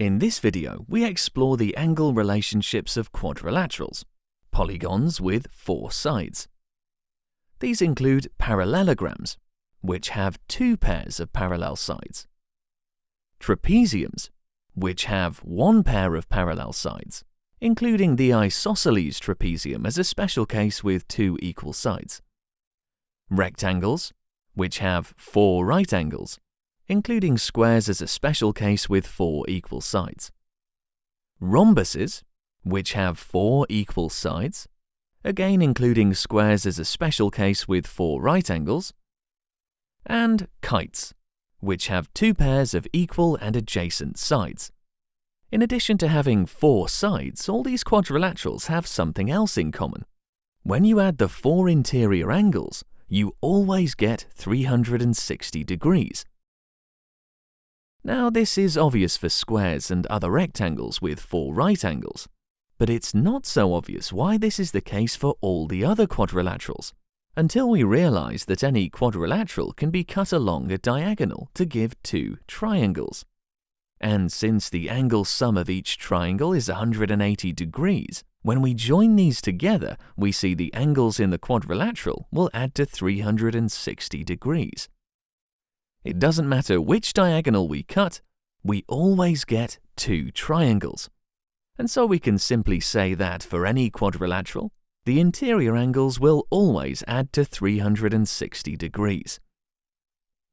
In this video, we explore the angle relationships of quadrilaterals, polygons with 4 sides. These include parallelograms, which have 2 pairs of parallel sides, trapeziums, which have 1 pair of parallel sides, including the isosceles trapezium as a special case with 2 equal sides, rectangles, which have 4 right angles, including squares as a special case with 4 equal sides, rhombuses, which have 4 equal sides, again including squares as a special case with 4 right angles, and kites, which have 2 pairs of equal and adjacent sides. In addition to having 4 sides, all these quadrilaterals have something else in common. When you add the 4 interior angles, you always get 360 degrees. Now, this is obvious for squares and other rectangles with 4 right angles, but it's not so obvious why this is the case for all the other quadrilaterals, until we realize that any quadrilateral can be cut along a diagonal to give 2 triangles. And since the angle sum of each triangle is 180 degrees, when we join these together, we see the angles in the quadrilateral will add to 360 degrees. It doesn't matter which diagonal we cut, we always get 2 triangles. And so we can simply say that for any quadrilateral, the interior angles will always add to 360 degrees.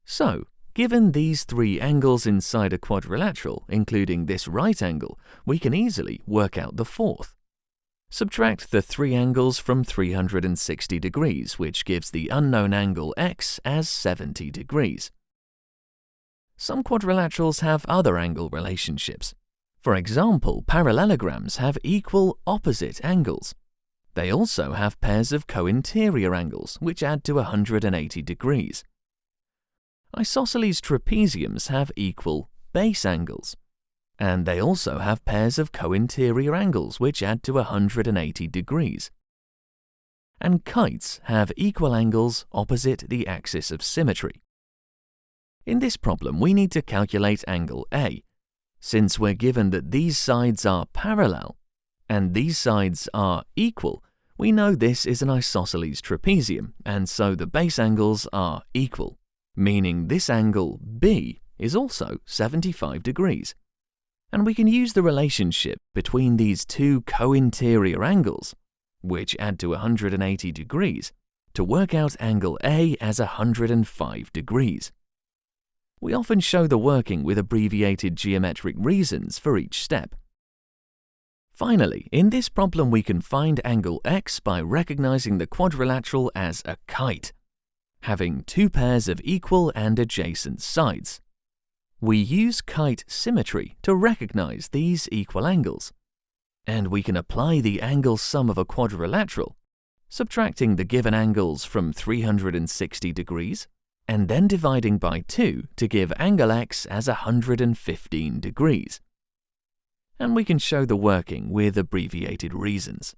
So, given these 3 angles inside a quadrilateral, including this right angle, we can easily work out the 4th. Subtract the 3 angles from 360 degrees, which gives the unknown angle x as 70 degrees. Some quadrilaterals have other angle relationships. For example, parallelograms have equal opposite angles. They also have pairs of co-interior angles, which add to 180 degrees. Isosceles trapeziums have equal base angles, and they also have pairs of co-interior angles, which add to 180 degrees. And kites have equal angles opposite the axis of symmetry. In this problem, we need to calculate angle A. Since we're given that these sides are parallel and these sides are equal, we know this is an isosceles trapezium, and so the base angles are equal, meaning this angle B is also 75 degrees. And we can use the relationship between these 2 co-interior angles, which add to 180 degrees, to work out angle A as 105 degrees. We often show the working with abbreviated geometric reasons for each step. Finally, in this problem we can find angle x by recognizing the quadrilateral as a kite, having 2 pairs of equal and adjacent sides. We use kite symmetry to recognize these equal angles, and we can apply the angle sum of a quadrilateral, subtracting the given angles from 360 degrees, and then dividing by 2 to give angle x as 115 degrees. And we can show the working with abbreviated reasons.